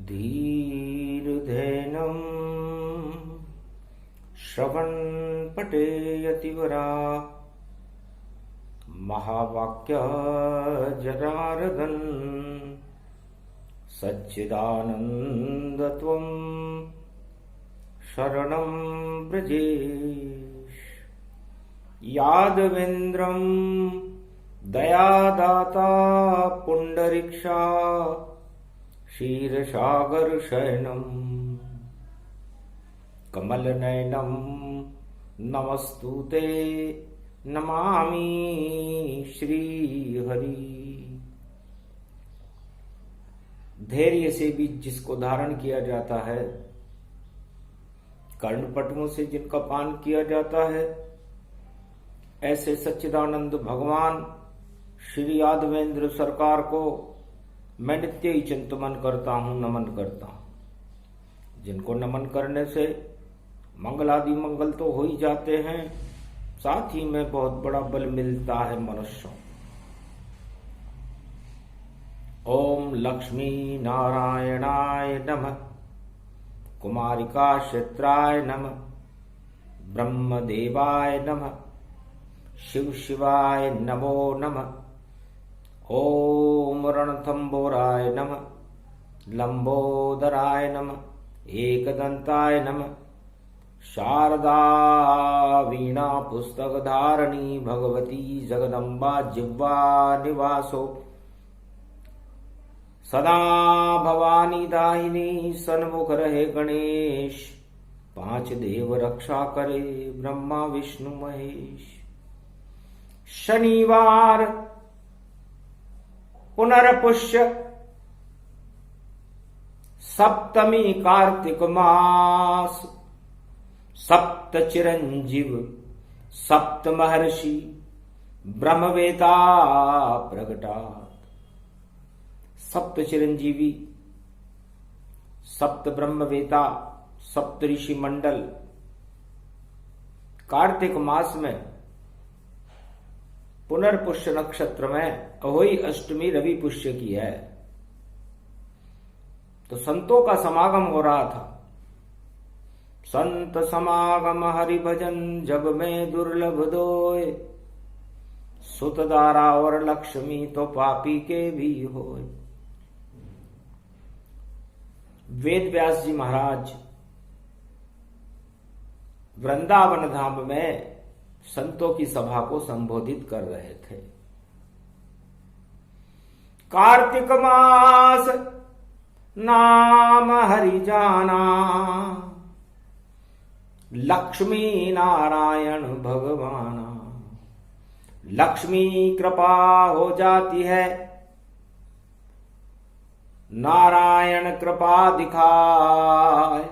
धीर्धेनं श्रवणपटेयतिवरा महावाक्य जनार्दन सच्चिदानन्दत्वं शरणं व्रजेश। यादवेन्द्रं दयादाता पुण्डरीक्षा क्षीरसागरशयनं कमलनयनं नमस्तुते नमामि श्रीहरि। धैर्य से भी जिसको धारण किया जाता है, कर्णपटुओं से जिनका पान किया जाता है, ऐसे सच्चिदानंद भगवान श्री यादवेंद्र सरकार को मैं नित्य ही चिंतन करता हूं, नमन करता हूं। जिनको नमन करने से मंगलादि मंगल तो हो ही जाते हैं, साथ ही में बहुत बड़ा बल मिलता है मनुष्यों। ओम लक्ष्मी नारायणाय नमः, कुमारिका क्षेत्राय नमः, ब्रह्मदेवाय नमः, शिव शिवाय नमो नमः। ओम रणथंबोराय नमः, लंबोदराय नमः, एकदंताय नमः, शारदा वीणा पुस्तक धारणी भगवती जगदम्बा जिह्वा निवासो सदा भवानी दाहिनी सन्मुख रहे गणेश। पांच देव रक्षा करे ब्रह्मा विष्णु महेश। शनिवार पुनर्पुष्य सप्तमी कार्तिक मास, सप्त चिरंजीव सप्त महर्षि ब्रह्मवेता प्रगटात। सप्त चिरंजीवी, सप्त ब्रह्मवेता, सप्त ऋषि मंडल कार्तिक मास में पुनर्पुष्य नक्षत्र में अहोई अष्टमी रवि पुष्य की है। तो संतों का समागम हो रहा था। संत समागम हरि भजन जग में दुर्लभ दोय, सुतदारा और लक्ष्मी तो पापी के भी होय। वेद व्यास जी महाराज वृंदावन धाम में संतों की सभा को संबोधित कर रहे थे। कार्तिक मास नाम हरि जाना, लक्ष्मी नारायण भगवाना। लक्ष्मी कृपा हो जाती है, नारायण कृपा दिखाए।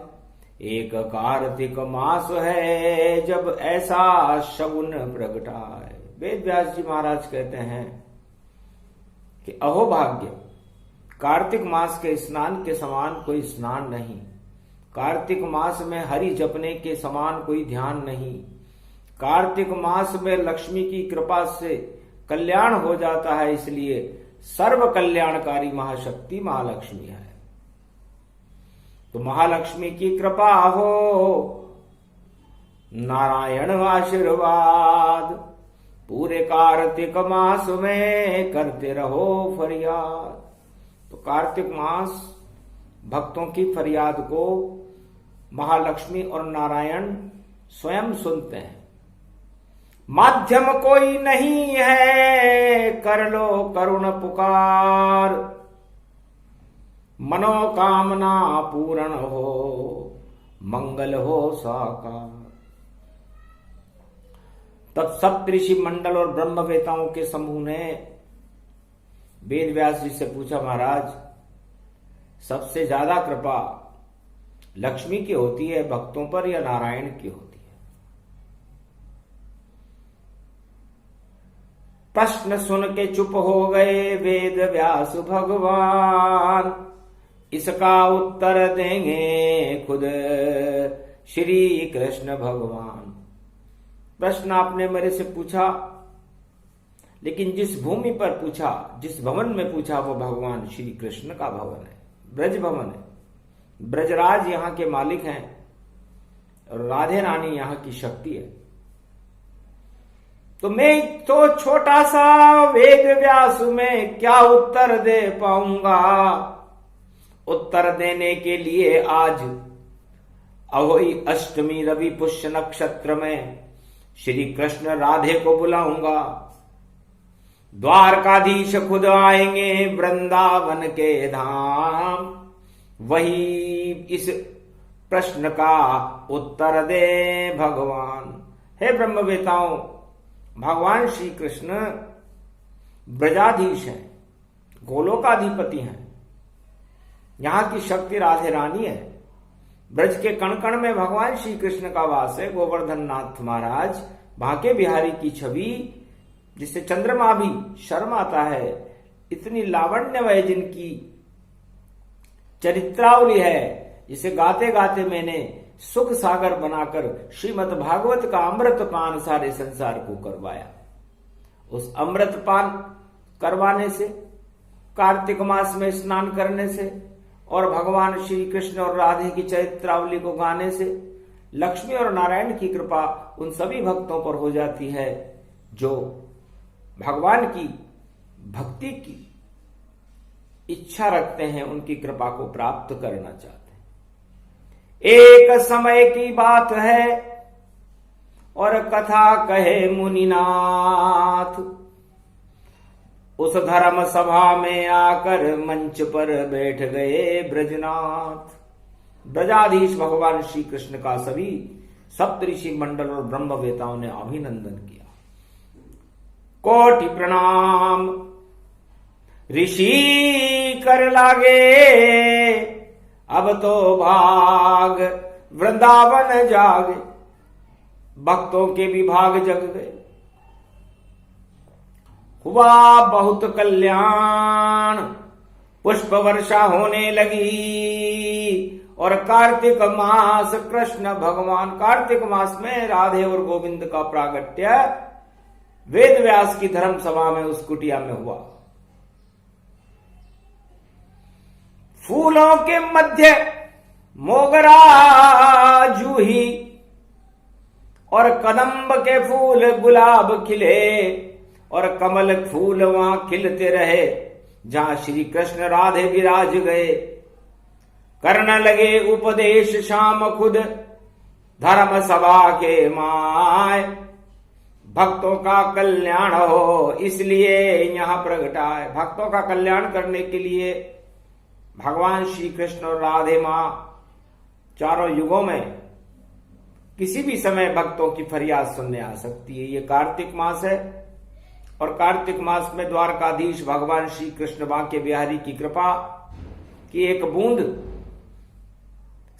एक कार्तिक मास है जब ऐसा शगुन प्रगटाए। वेद व्यास जी महाराज कहते हैं कि अहोभाग्य, कार्तिक मास के स्नान के समान कोई स्नान नहीं। कार्तिक मास में हरि जपने के समान कोई ध्यान नहीं। कार्तिक मास में लक्ष्मी की कृपा से कल्याण हो जाता है, इसलिए सर्व कल्याणकारी महाशक्ति महालक्ष्मी है। तो महालक्ष्मी की कृपा हो, नारायण आशीर्वाद। पूरे कार्तिक मास में करते रहो फरियाद। तो कार्तिक मास भक्तों की फरियाद को महालक्ष्मी और नारायण स्वयं सुनते हैं। माध्यम कोई नहीं है, कर लो करुण पुकार। मनोकामना पूर्ण हो, मंगल हो साकार। तब सप्तऋषि मंडल और ब्रह्मवेताओं के समूह ने वेद व्यास जी से पूछा, महाराज सबसे ज्यादा कृपा लक्ष्मी की होती है भक्तों पर या नारायण की होती है? प्रश्न सुन के चुप हो गए वेद व्यास भगवान। इसका उत्तर देंगे खुद श्री कृष्ण भगवान। प्रश्न आपने मेरे से पूछा, लेकिन जिस भूमि पर पूछा, जिस भवन में पूछा, वो भगवान श्री कृष्ण का भवन है, ब्रज भवन है। ब्रजराज यहाँ के मालिक हैं और राधे रानी यहाँ की शक्ति है। तो मैं तो छोटा सा वेद व्यास में क्या उत्तर दे पाऊंगा। उत्तर देने के लिए आज अहोई अष्टमी रवि पुष्य नक्षत्र में श्री कृष्ण राधे को बुलाऊंगा। द्वारकाधीश खुद आएंगे वृंदावन के धाम, वही इस प्रश्न का उत्तर दे भगवान। हे ब्रह्मवेताओं, भगवान श्री कृष्ण ब्रजाधीश हैं, गोलोकाधिपति हैं। यहां की शक्ति राधे रानी है। ब्रज के कण कण में भगवान श्री कृष्ण का वास है। गोवर्धन नाथ महाराज बांके बिहारी की छवि, जिससे चंद्रमा भी शर्माता है। इतनी लावण्यमय जिनकी चरित्रावली है, जिसे गाते गाते मैंने सुख सागर बनाकर श्रीमद् भागवत का अमृत पान सारे संसार को करवाया। उस अमृत पान करवाने से, कार्तिक मास में स्नान करने से और भगवान श्री कृष्ण और राधे की चरित्रावली को गाने से लक्ष्मी और नारायण की कृपा उन सभी भक्तों पर हो जाती है जो भगवान की भक्ति की इच्छा रखते हैं, उनकी कृपा को प्राप्त करना चाहते हैं। एक समय की बात है और कथा कहे मुनिनाथ, उस धर्म सभा में आकर मंच पर बैठ गए ब्रजनाथ। ब्रजाधीश भगवान श्री कृष्ण का सभी सप्तऋषि मंडल और ब्रह्मवेताओं ने अभिनंदन किया। कोटि प्रणाम ऋषि कर लागे, अब तो भाग वृंदावन जागे। भक्तों के भी भाग जग गए। हुआ बहुत कल्याण, पुष्प वर्षा होने लगी और कार्तिक मास कृष्ण भगवान, कार्तिक मास में राधे और गोविंद का प्रागट्य वेद व्यास की धर्म सभा में उस कुटिया में हुआ। फूलों के मध्य मोगरा जूही और कदम्ब के फूल गुलाब खिले और कमल फूल वहां खिलते रहे जहां श्री कृष्ण राधे विराज गए। करने लगे उपदेश शाम खुद धर्म सभा के माय, भक्तों का कल्याण हो इसलिए यहां प्रगटा है। भक्तों का कल्याण करने के लिए भगवान श्री कृष्ण और राधे मां चारों युगों में किसी भी समय भक्तों की फरियाद सुनने आ सकती है। ये कार्तिक मास है और कार्तिक मास में द्वारकाधीश भगवान श्री कृष्ण बांके बिहारी की कृपा की एक बूंद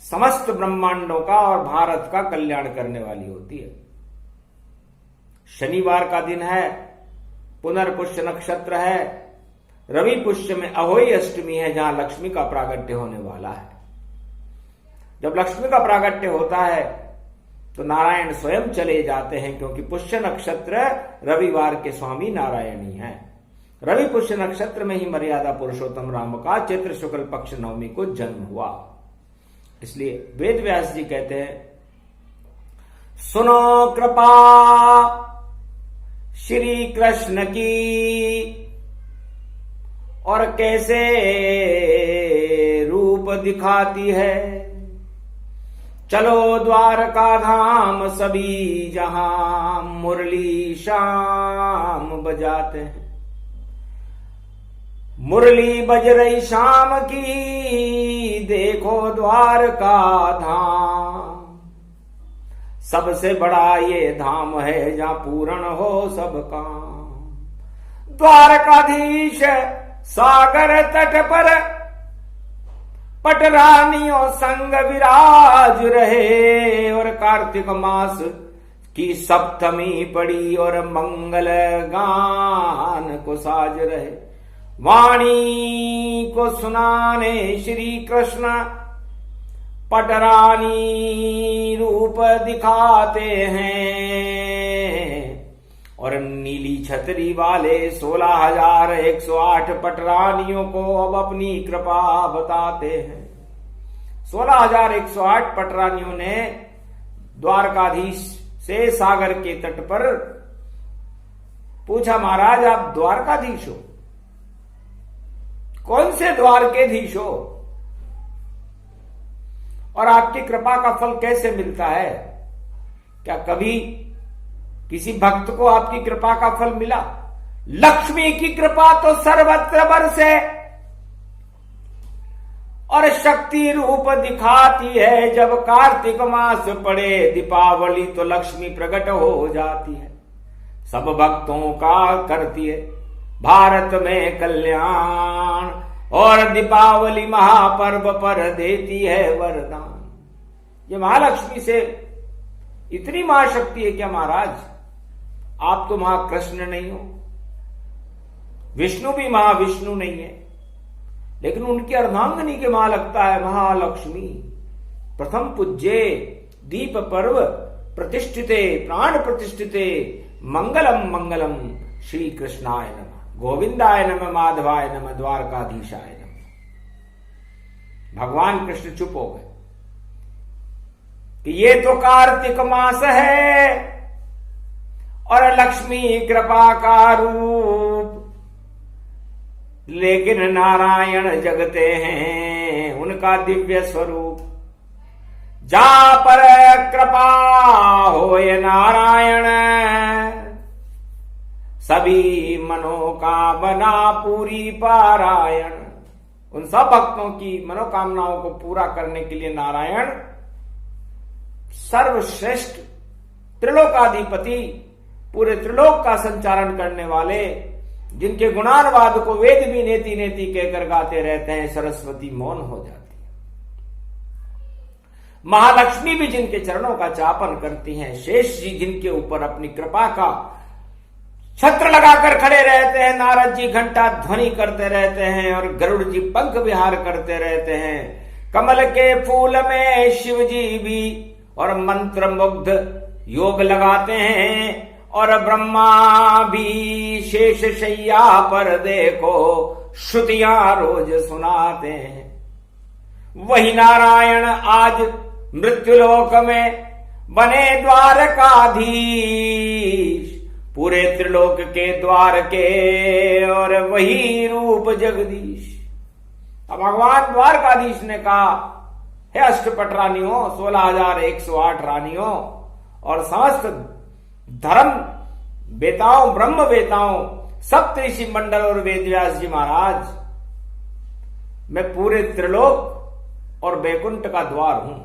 समस्त ब्रह्मांडों का और भारत का कल्याण करने वाली होती है। शनिवार का दिन है, पुनर्पुष्य नक्षत्र है, रवि पुष्य में अहोई अष्टमी है जहां लक्ष्मी का प्रागट्य होने वाला है। जब लक्ष्मी का प्रागट्य होता है तो नारायण स्वयं चले जाते हैं, क्योंकि पुष्य नक्षत्र रविवार के स्वामी नारायण ही हैं। रवि पुष्य नक्षत्र में ही मर्यादा पुरुषोत्तम राम का चैत्र शुक्ल पक्ष नवमी को जन्म हुआ। इसलिए वेद व्यास जी कहते हैं, सुनो कृपा श्री कृष्ण की और कैसे रूप दिखाती है। चलो द्वारका धाम सभी जहां मुरली शाम बजाते हैं। मुरली बज रही शाम की, देखो द्वारका धाम। सबसे बड़ा ये धाम है जहां पूर्ण हो सब काम। द्वारकाधीश सागर तट पर पटरानियों संग विराज रहे और कार्तिक मास की सप्तमी पड़ी और मंगल गान को साज रहे। वाणी को सुनाने श्री कृष्ण पटरानी रूप दिखाते हैं और नीली छतरी वाले 16,108 पटरानियों को अब अपनी कृपा बताते हैं। 16,108 पटरानियों ने द्वारकाधीश से सागर के तट पर पूछा, महाराज आप द्वारकाधीश हो, कौन से द्वार के धीश हो, और आपकी कृपा का फल कैसे मिलता है? क्या कभी किसी भक्त को आपकी कृपा का फल मिला? लक्ष्मी की कृपा तो सर्वत्र बरसे और शक्ति रूप दिखाती है। जब कार्तिक मास पड़े दीपावली तो लक्ष्मी प्रकट हो जाती है, सब भक्तों का करती है भारत में कल्याण, और दीपावली महापर्व पर देती है वरदान। ये महालक्ष्मी से इतनी महाशक्ति है क्या महाराज? आप तो महाकृष्ण नहीं हो, विष्णु भी महाविष्णु नहीं है, लेकिन उनकी अर्धांगिनी के मां लगता है महालक्ष्मी। प्रथम पूज्ये दीप पर्व प्रतिष्ठिते प्राण प्रतिष्ठिते मंगलम मंगलम श्री कृष्णाय नमः, गोविंदाय नमः, माधवाय नमः, द्वारकाधीशाय नमः। भगवान कृष्ण चुप हो गए कि ये तो कार्तिक मास है और लक्ष्मी कृपा का रूप, लेकिन नारायण जगते हैं उनका दिव्य स्वरूप। जा पर कृपा होए नारायण, सभी मनोकामना पूरी पारायण। उन सब भक्तों की मनोकामनाओं को पूरा करने के लिए नारायण सर्वश्रेष्ठ त्रिलोकाधिपति, पूरे त्रिलोक का संचालन करने वाले, जिनके गुणानुवाद को वेद भी नेति नेति कहकर गाते रहते हैं, सरस्वती मौन हो जाती है। महालक्ष्मी भी जिनके चरणों का चापन करती हैं, शेष जी जिनके ऊपर अपनी कृपा का छत्र लगाकर खड़े रहते हैं, नारद जी घंटा ध्वनि करते रहते हैं और गरुड़ जी पंख विहार करते रहते हैं, कमल के फूल में शिव जी भी और मंत्र मुग्ध योग लगाते हैं, और ब्रह्मा भी शेष शैया पर देखो श्रुतियां रोज सुनाते हैं। वही नारायण आज मृत्युलोक में बने द्वारकाधीश, पूरे त्रिलोक के द्वार के, और वही रूप जगदीश। अब भगवान द्वारकाधीश ने कहा, हे अष्टपट रानियों, 16,108 रानियों और समस्त धर्म बेताओं, ब्रह्म बेताओं, सप्तऋषि मंडल और वेदव्यास जी महाराज, मैं पूरे त्रिलोक और बैकुंठ का द्वार हूं,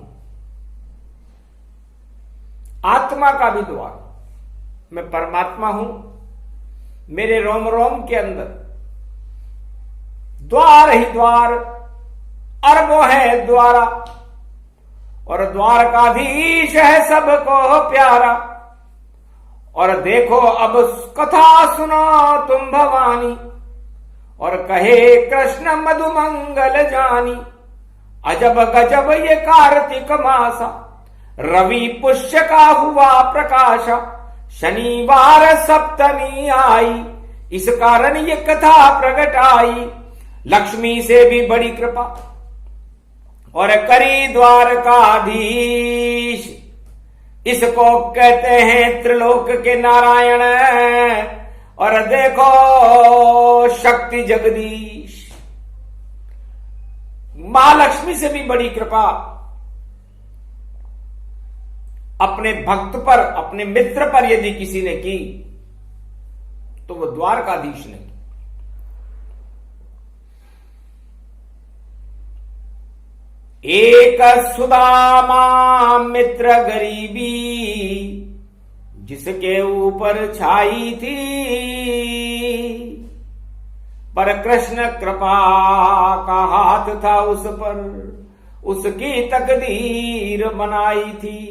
आत्मा का भी द्वार। मैं परमात्मा हूं, मेरे रोम रोम के अंदर द्वार ही द्वार, अरबों है द्वारा, और द्वारकाधीश है सबको प्यारा। और देखो अब कथा सुनो तुम भवानी, और कहे कृष्ण मधुमंगल जानी। अजब गजब ये कार्तिक मासा, रवि पुष्य का हुआ प्रकाशा, शनिवार सप्तमी आई, इस कारण ये कथा प्रकट आई। लक्ष्मी से भी बड़ी कृपा और करी द्वारकाधीश, इसको कहते हैं त्रिलोक के नारायण, और देखो शक्ति जगदीश। महालक्ष्मी से भी बड़ी कृपा अपने भक्त पर, अपने मित्र पर यदि किसी ने की तो वो द्वारकाधीश ने की। एक सुदामा मित्र गरीबी, जिसके ऊपर छाई थी, पर कृष्ण कृपा का हाथ था उस पर, उसकी तकदीर बनाई थी।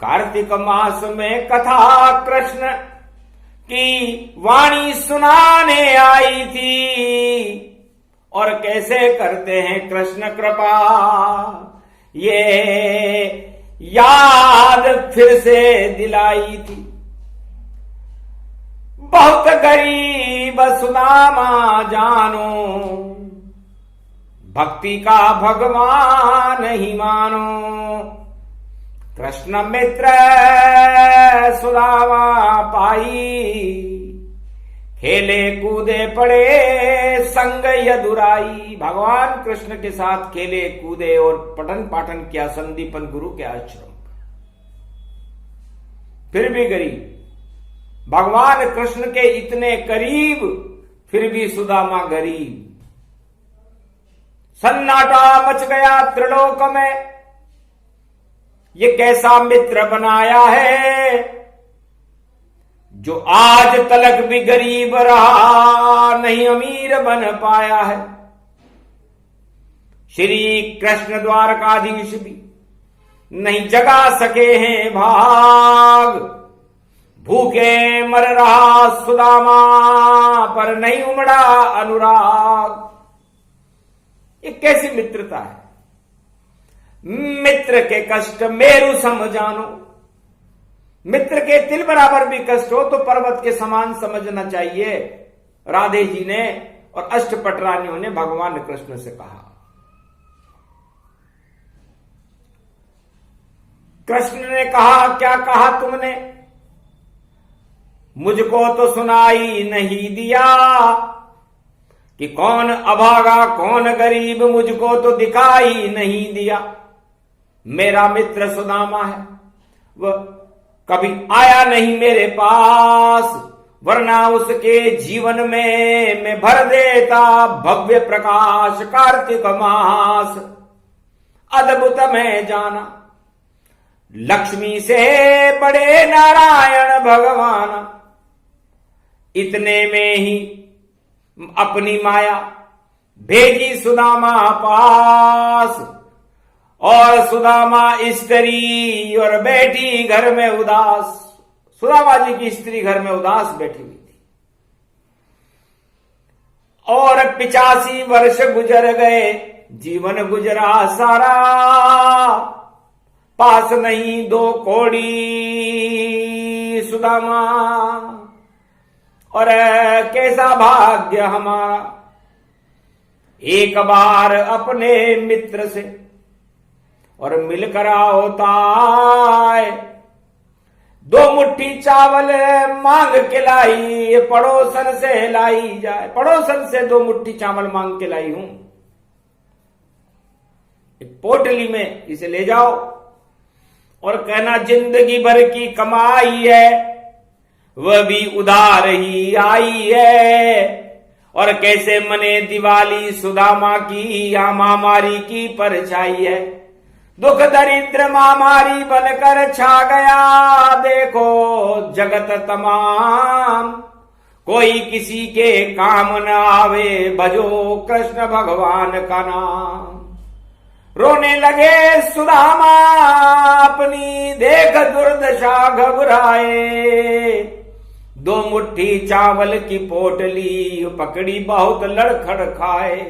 कार्तिक मास में कथा कृष्ण की वाणी सुनाने आई थी, और कैसे करते हैं कृष्ण कृपा, ये याद फिर से दिलाई थी। बहुत गरीब सुदामा जानो, भक्ति का भगवान ही मानो। कृष्ण मित्र सुदामा पाई, खेले कूदे पड़े संग यदुराई। भगवान कृष्ण के साथ खेले कूदे और पठन पाठन किया संदीपन गुरु के आश्रम। फिर भी गरीब, भगवान कृष्ण के इतने करीब, फिर भी सुदामा गरीब। सन्नाटा मच गया त्रिलोक में, ये कैसा मित्र बनाया है, जो आज तलक भी गरीब रहा, नहीं अमीर बन पाया है। श्री कृष्ण द्वारकाधीश भी नहीं जगा सके हैं भाग, भूखे मर रहा सुदामा पर नहीं उमड़ा अनुराग। ये कैसी मित्रता है? मित्र के कष्ट मेरु सम जानो। मित्र के तिल बराबर भी कष्ट हो तो पर्वत के समान समझना चाहिए, राधे जी ने और अष्टपटरानियों ने भगवान कृष्ण से कहा। कृष्ण ने कहा, क्या कहा तुमने? मुझको तो सुनाई नहीं दिया कि कौन अभागा कौन गरीब, मुझको तो दिखाई नहीं दिया। मेरा मित्र सुदामा है, वह कभी आया नहीं मेरे पास, वरना उसके जीवन में मैं भर देता भव्य प्रकाश कार्तिक मास। अद्भुत मैं जाना लक्ष्मी से बड़े नारायण भगवान, इतने में ही अपनी माया भेजी सुदामा पास। और सुदामा स्त्री और बैठी घर में उदास। सुदामा जी की स्त्री घर में उदास बैठी हुई थी। और 85 वर्ष गुजर गए, जीवन गुजरा सारा, पास नहीं 2 कौड़ी सुदामा। और कैसा भाग्य हमारा, एक बार अपने मित्र से और मिलकर होता है। 2 मुट्ठी चावल मांग के लाई, पड़ोसन से लाई जाए। पड़ोसन से 2 मुट्ठी चावल मांग के लाई हूं, एक पोटली में इसे ले जाओ और कहना जिंदगी भर की कमाई है, वह भी उधार ही आई है। और कैसे मने दिवाली सुदामा की, या महामारी की परछाई है। दुख दरिद्र महामारी बनकर छा गया, देखो जगत तमाम, कोई किसी के काम न आवे, भजो कृष्ण भगवान का नाम। रोने लगे सुदामा अपनी देख दुर्दशा घबराए। 2 मुट्ठी चावल की पोटली पकड़ी बहुत लड़खड़ खाए।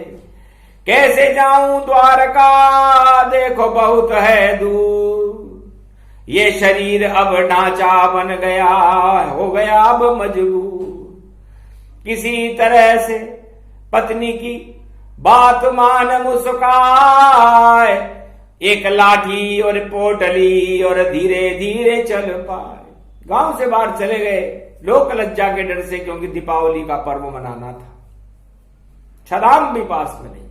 कैसे जाऊं द्वारका, देखो बहुत है दूर, ये शरीर अब ढांचा बन गया, हो गया अब मजबूर। किसी तरह से पत्नी की बात मान मुस्काए, एक लाठी और पोटली और धीरे धीरे चल पाए। गांव से बाहर चले गए लोक लज्जा के डर से, क्योंकि दीपावली का पर्व मनाना था। छदाम भी पास में नहीं थी।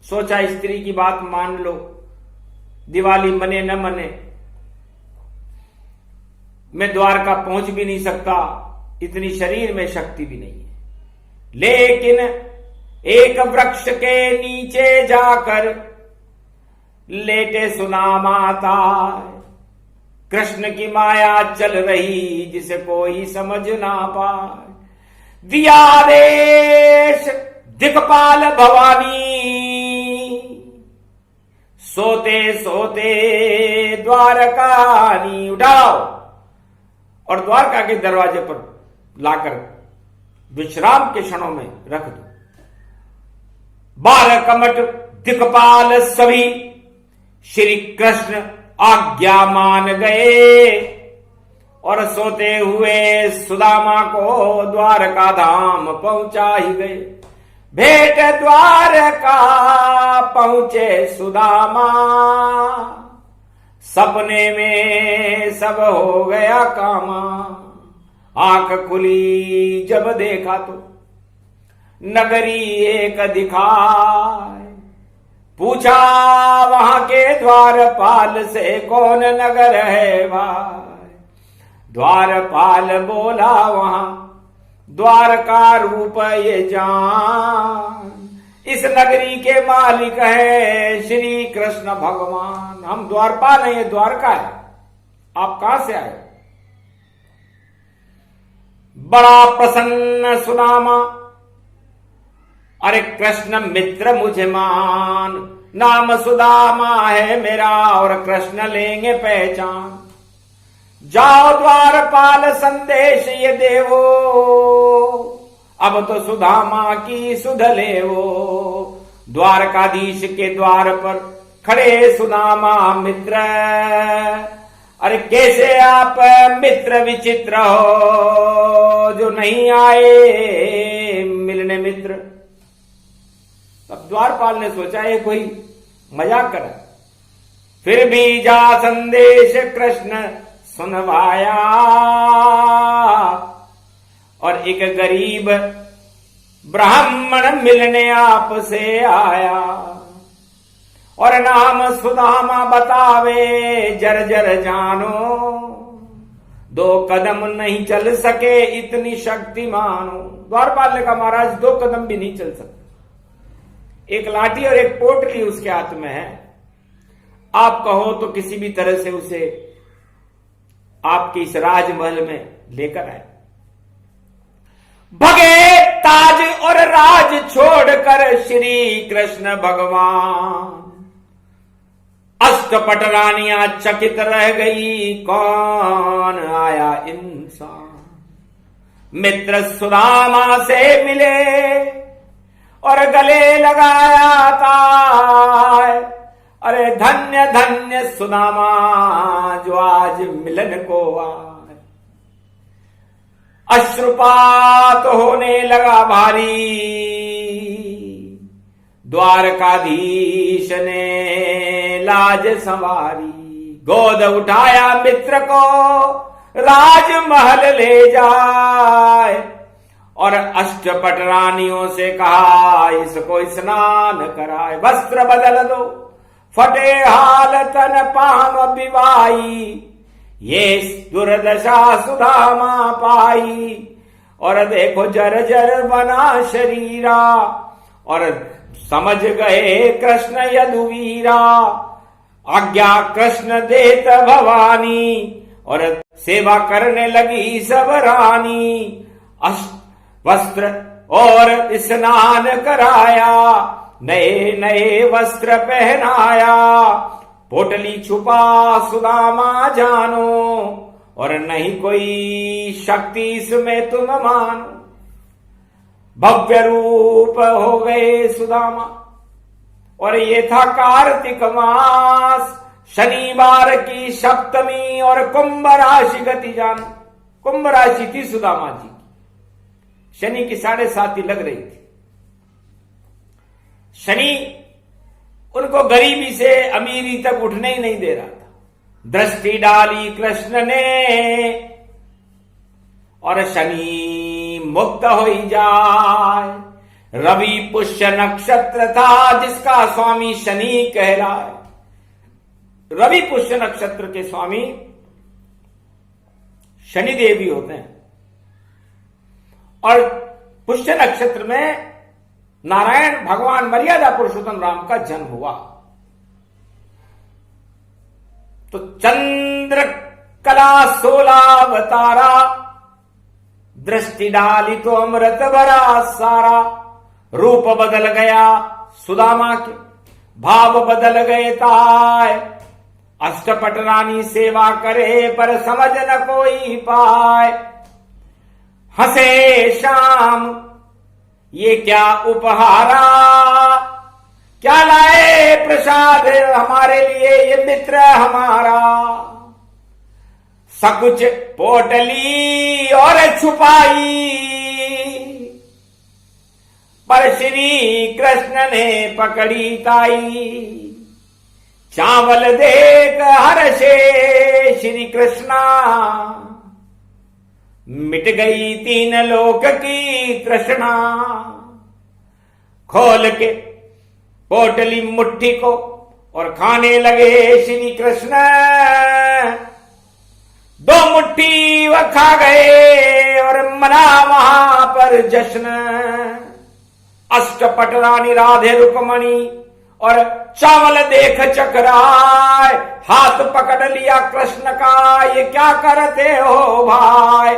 सोचा स्त्री की बात मान लो, दिवाली मने न मने, मैं द्वारका पहुंच भी नहीं सकता, इतनी शरीर में शक्ति भी नहीं है। लेकिन एक वृक्ष के नीचे जाकर लेटे सुदामा था। कृष्ण की माया चल रही जिसे कोई समझ ना पाए। दिया आदेश दिक्पाल भवानी, सोते सोते द्वारकानी उठाओ और द्वारका के दरवाजे पर लाकर विश्राम के क्षणों में रख दो। 12 कमट दिक्पाल सभी श्री कृष्ण आज्ञा मान गए और सोते हुए सुदामा को द्वारका धाम पहुंचा ही गए। भेंट द्वारका पहुंचे सुदामा, सपने में सब हो गया कामा। आंख खुली जब देखा तो नगरी एक दिखाए, पूछा वहां के द्वारपाल से कौन नगर है भाई। द्वारपाल बोला वहां द्वारका रूप ये जान, इस नगरी के मालिक है श्री कृष्ण भगवान। हम द्वारपाल हैं, ये द्वारका है, आप कहां से आए। बड़ा प्रसन्न सुदामा, अरे कृष्ण मित्र मुझे मान, नाम सुदामा है मेरा और कृष्ण लेंगे पहचान। जाओ द्वारपाल संदेश ये देवो, अब तो सुदामा की सुध लेवो। द्वारकाधीश के द्वार पर खड़े सुदामा मित्र, अरे कैसे आप मित्र विचित्र हो, जो नहीं आए मिलने मित्र। तब द्वारपाल ने सोचा ये कोई मजाक कर, फिर भी जा संदेश कृष्ण सुनवाया। और एक गरीब ब्राह्मण मिलने आपसे आया, और नाम सुदामा बतावे जर्जर जानो। 2 कदम नहीं चल सके इतनी शक्ति मानो। द्वारपाल ने कहा महाराज 2 कदम भी नहीं चल सकते, एक लाठी और एक पोटली उसके हाथ में है, आप कहो तो किसी भी तरह से उसे आपके इस राजमहल में लेकर आए। भगे ताज और राज छोड़कर श्री कृष्ण भगवान, अष्टपट रानियां चकित रह गई, कौन आया इंसान। मित्र सुदामा से मिले और गले लगाया था, अरे धन्य धन्य सुदामा जो आज मिलन को आए। अश्रुपात होने लगा भारी, द्वारकाधीश ने लाज संवारी। गोद उठाया मित्र को राजमहल ले जाए, और अष्टपट रानियों से कहा इसको स्नान कराए। वस्त्र बदल दो फटे हाल तन पाम विवाई, ये दुर्दशा सुदामा पाई। और देखो जर्जर बना शरीरा, और समझ गए कृष्ण यदुवीरा। आज्ञा कृष्ण देत भवानी, और सेवा करने लगी सब रानी। वस्त्र और स्नान कराया, नए नए वस्त्र पहनाया। पोटली छुपा सुदामा जानो, और नहीं कोई शक्ति इसमें तुम मानो। भव्य रूप हो गए सुदामा, और ये था कार्तिक मास, शनिवार की सप्तमी, और कुंभ राशि गति जानो। कुंभ राशि थी सुदामा जी की, शनि की 7.5 लग रही थी। शनि उनको गरीबी से अमीरी तक उठने ही नहीं दे रहा था। दृष्टि डाली कृष्ण ने, और शनि मुक्त हो ही जाए। रवि पुष्य नक्षत्र था जिसका स्वामी शनि कहलाए। रवि पुष्य नक्षत्र के स्वामी शनि देवी होते हैं, और पुष्य नक्षत्र में नारायण भगवान मर्यादा पुरुषोत्तम राम का जन्म हुआ। तो चंद्र कला 16 अवतारा, दृष्टि डाली तो अमृत भरा सारा। रूप बदल गया सुदामा के, भाव बदल गए ताय। अष्टपट रानी सेवा करे पर समझ न कोई पाए। हंसे शाम ये क्या उपहारा, क्या लाए प्रसाद हमारे लिए ये मित्र हमारा। सकुच पोटली और छुपाई, पर श्री कृष्ण ने पकड़ी ताई। चावल देख हर्षे श्री कृष्णा, मिट गई तीन लोक की तृष्णा। खोल के पोटली मुट्ठी को और खाने लगे श्री कृष्ण। दो मुट्ठी वह खा गए और मना वहां पर जश्न। अष्टपट रानी राधे रुक्मणी और चावल देख चकराए। हाथ पकड़ लिया कृष्ण का, ये क्या करते हो भाई।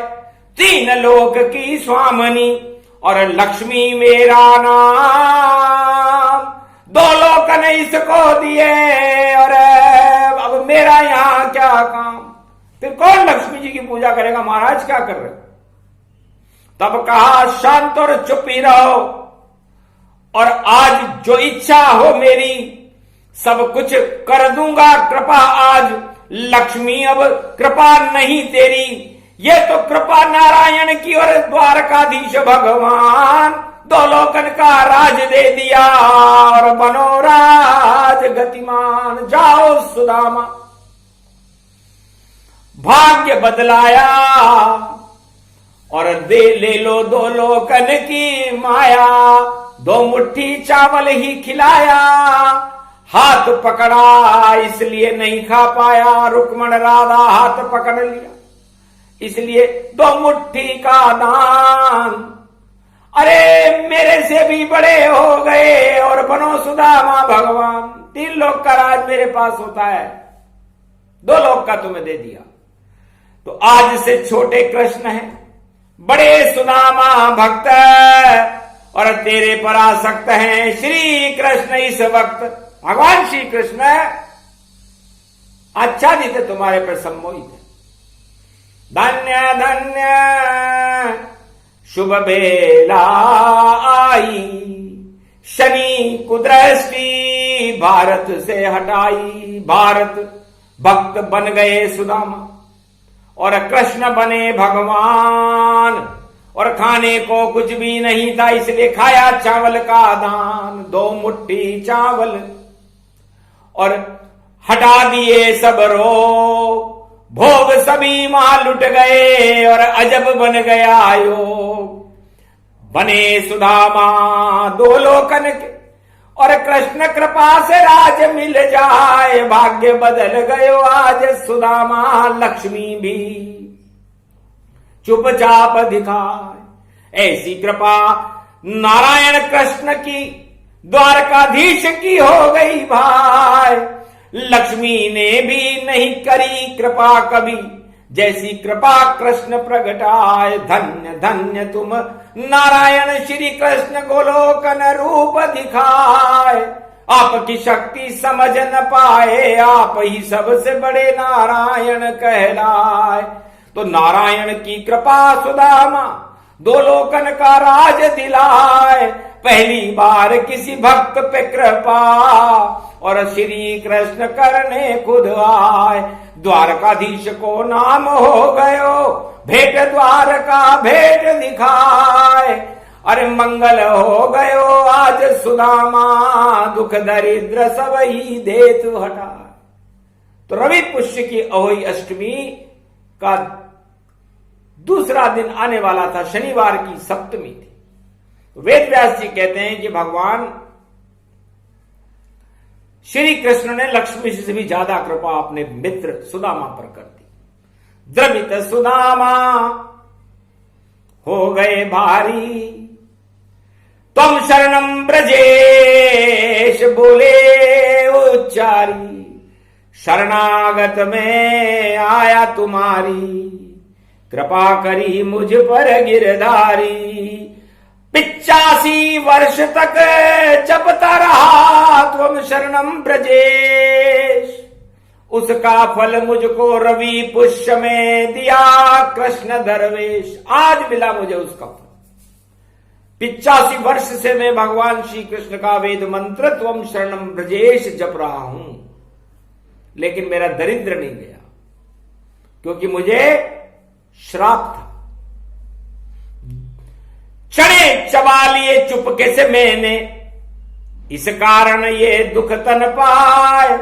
तीन लोक की स्वामिनी और लक्ष्मी मेरा नाम। दो लोक ने इसको दिए और अब मेरा यहां क्या काम। फिर कौन लक्ष्मी जी की पूजा करेगा, महाराज क्या कर रहे। तब कहा शांत और चुप ही रहो, और आज जो इच्छा हो मेरी सब कुछ कर दूंगा कृपा आज। लक्ष्मी अब कृपा नहीं तेरी, ये तो कृपा नारायण की और द्वारकाधीश भगवान। दो लोकन का राज दे दिया और बनो राज गतिमान। जाओ सुदामा, भाग्य बदलाया और दे ले लो दो लोकन की माया। दो मुट्ठी चावल ही खिलाया, हाथ पकड़ा इसलिए नहीं खा पाया। रुक्मण राधा हाथ पकड़ लिया इसलिए दो मुट्ठी का दान। अरे मेरे से भी बड़े हो गए और बनो सुदामा भगवान। तीन लोक का राज मेरे पास होता है, दो लोक का तुम्हें दे दिया। तो आज से छोटे कृष्ण हैं, बड़े सुदामा भक्त और तेरे पर आसक्त हैं श्री कृष्ण इस वक्त। भगवान श्री कृष्ण आच्छादित तुम्हारे पर सम्मोहित है। धन्य धन्य शुभ बेला आई, शनि कुदृष्टि भारत से हटाई। भारत भक्त बन गए सुदामा और कृष्ण बने भगवान। और खाने को कुछ भी नहीं था इसलिए खाया चावल का दान। दो मुट्ठी चावल और हटा दिए सब रोग। भोग सभी वहां लुट गए और अजब बन गया योग। बने सुदामा दो लोकन के और कृष्ण कृपा से राज मिल जाए। भाग्य बदल गयो आज सुदामा, लक्ष्मी भी चुपचाप दिखाए। ऐसी कृपा नारायण कृष्ण की द्वारकाधीश की हो गई भाई। लक्ष्मी ने भी नहीं करी कृपा कभी, जैसी कृपा कृष्ण प्रगटाए। धन्य धन्य तुम नारायण श्री कृष्ण गोलोकन रूप दिखाए। आपकी शक्ति समझ न पाए, आप ही सबसे बड़े नारायण कहलाए। तो नारायण की कृपा सुदामा दो लोकन का राज दिलाए। पहली बार किसी भक्त पे कृपा और श्री कृष्ण करने खुद आए। द्वारकाधीश को नाम हो गयो, भेंट द्वारका भेंट दिखाए। अरे मंगल हो गयो आज सुदामा, दुख दरिद्र सब ही देतु हटाए। तो रवि पुष्य की अहोई अष्टमी का दूसरा दिन आने वाला था, शनिवार की सप्तमी थी। वेद व्यास जी कहते हैं कि भगवान श्री कृष्ण ने लक्ष्मी से भी ज्यादा कृपा अपने मित्र सुदामा पर कर दी। द्रवित सुदामा हो गए भारी, तुम शरणम ब्रजेश बोले उच्चारी। शरणागत में आया तुम्हारी, कृपा करी मुझ पर गिरधारी। 85 वर्ष तक जपता रहा तुम शरणम ब्रजेश, उसका फल मुझको रवि पुष्य में दिया कृष्ण दरवेश। आज मिला मुझे उसका फल। 85 वर्ष से मैं भगवान श्री कृष्ण का वेद मंत्र त्वम शरणम ब्रजेश जप रहा हूं, लेकिन मेरा दरिद्र नहीं गया, क्योंकि मुझे श्राप था। चने चबा लिए चुपके से मैंने, इस कारण ये दुख तन पाए।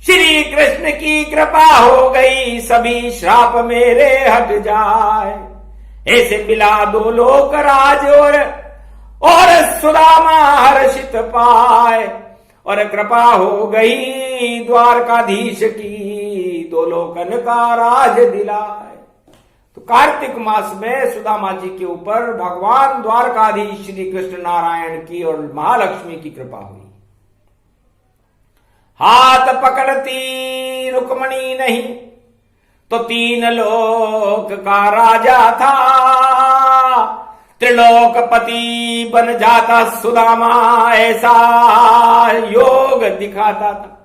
श्री कृष्ण की कृपा हो गई, सभी श्राप मेरे हट जाए। ऐसे मिला दो लोक राज और सुदामा हर्षित पाए। और कृपा हो गई द्वारकाधीश की, दो लोकन का राज दिलाए। तो कार्तिक मास में सुदामा जी के ऊपर भगवान द्वारकाधीश श्री कृष्ण नारायण की और महालक्ष्मी की कृपा हुई। हाथ पकड़ती रुक्मणी नहीं तो तीन लोक का राजा था, त्रिलोकपति बन जाता सुदामा, ऐसा योग दिखाता था।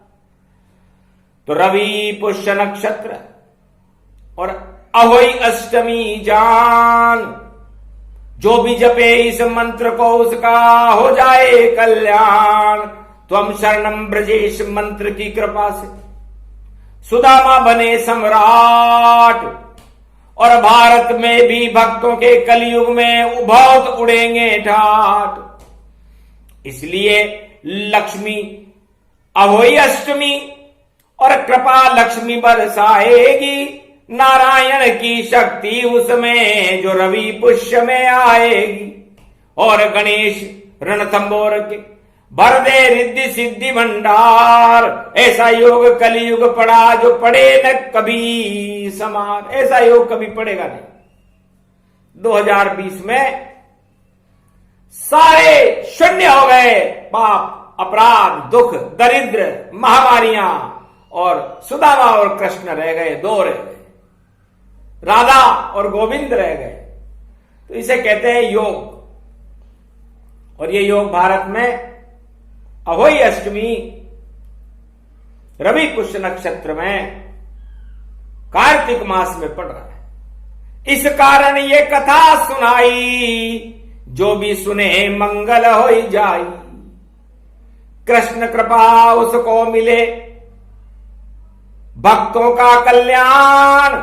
तो रवि पुष्य नक्षत्र और अहोई अष्टमी जान, जो भी जपे इस मंत्र को उसका हो जाए कल्याण। त्वम शरणम ब्रजेश मंत्र की कृपा से सुदामा बने सम्राट, और भारत में भी भक्तों के कलयुग में बहुत उड़ेंगे ठाट। इसलिए लक्ष्मी अहोई अष्टमी और कृपा लक्ष्मी बरसाएगी, नारायण की शक्ति उसमें जो रवि पुष्य में आएगी। और गणेश रणथंबोर के भर दे रिद्धि सिद्धि भंडार, ऐसा योग कलयुग पड़ा जो पड़े न कभी समान। ऐसा योग कभी पड़ेगा नहीं। 2020 में सारे शून्य हो गए, पाप अपराध दुख दरिद्र महामारियां, और सुदामा और कृष्ण रह गए, दो रह गए, राधा और गोविंद रह गए। तो इसे कहते हैं योग। और ये योग भारत में अहोई अष्टमी रवि पुष्य नक्षत्र में कार्तिक मास में पड़ रहा है। इस कारण ये कथा सुनाई, जो भी सुने मंगल हो जाई। कृष्ण कृपा उसको मिले, भक्तों का कल्याण,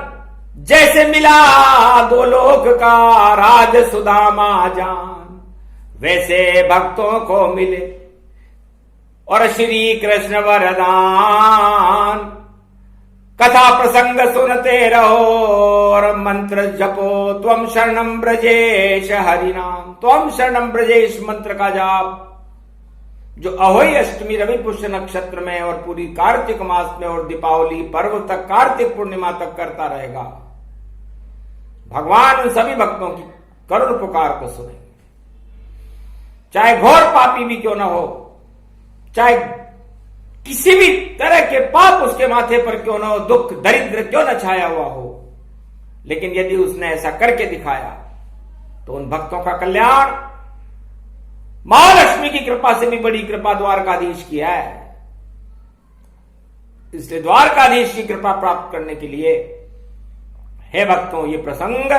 जैसे मिला दो लोक का राज सुदामा जान, वैसे भक्तों को मिले और श्री कृष्ण वरदान। कथा प्रसंग सुनते रहो और मंत्र जपो, त्वम शरणम ब्रजेश हरिनाम। त्वम शरणम ब्रजेश मंत्र का जाप जो अहोई अष्टमी रवि पुष्य नक्षत्र में और पूरी कार्तिक मास में और दीपावली पर्व तक, कार्तिक पूर्णिमा तक करता रहेगा, भगवान उन सभी भक्तों की करुण पुकार को सुनेंगे। चाहे घोर पापी भी क्यों ना हो, चाहे किसी भी तरह के पाप उसके माथे पर क्यों ना हो, दुख दरिद्र क्यों न छाया हुआ हो, लेकिन यदि उसने ऐसा करके दिखाया तो उन भक्तों का कल्याण महालक्ष्मी की कृपा से भी बड़ी कृपा द्वारकाधीश की है। इसलिए द्वारकाधीश की कृपा प्राप्त करने के लिए हे भक्तों, ये प्रसंग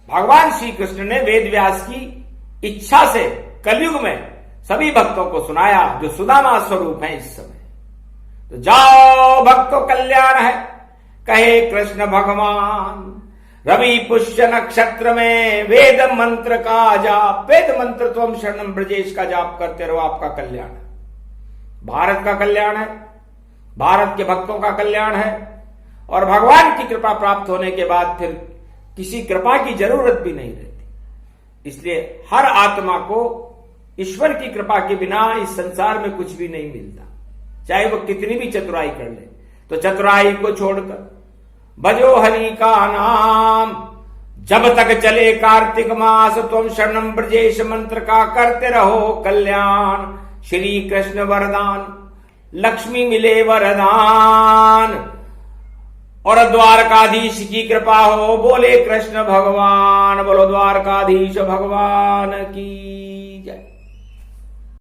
भगवान श्री कृष्ण ने वेद व्यास की इच्छा से कलयुग में सभी भक्तों को सुनाया, जो सुदामा स्वरूप है इस समय। तो जाओ भक्तों, कल्याण है, कहे कृष्ण भगवान। रवि पुष्य नक्षत्र में वेद मंत्र का जाप, वेद मंत्र त्वम शरणम ब्रजेश का जाप करते रहो, आपका कल्याण है, भारत का कल्याण है, भारत के भक्तों का कल्याण है। और भगवान की कृपा प्राप्त होने के बाद फिर किसी कृपा की जरूरत भी नहीं रहती। इसलिए हर आत्मा को ईश्वर की कृपा के बिना इस संसार में कुछ भी नहीं मिलता, चाहे वो कितनी भी चतुराई कर ले। तो चतुराई को छोड़कर भजो हरि का नाम, जब तक चले कार्तिक मास, तुम शरणम ब्रजेश मंत्र का करते रहो कल्याण। श्री कृष्ण वरदान, लक्ष्मी मिले वरदान, और द्वारकाधीश की कृपा हो, बोले कृष्ण भगवान। बोलो द्वारकाधीश भगवान की।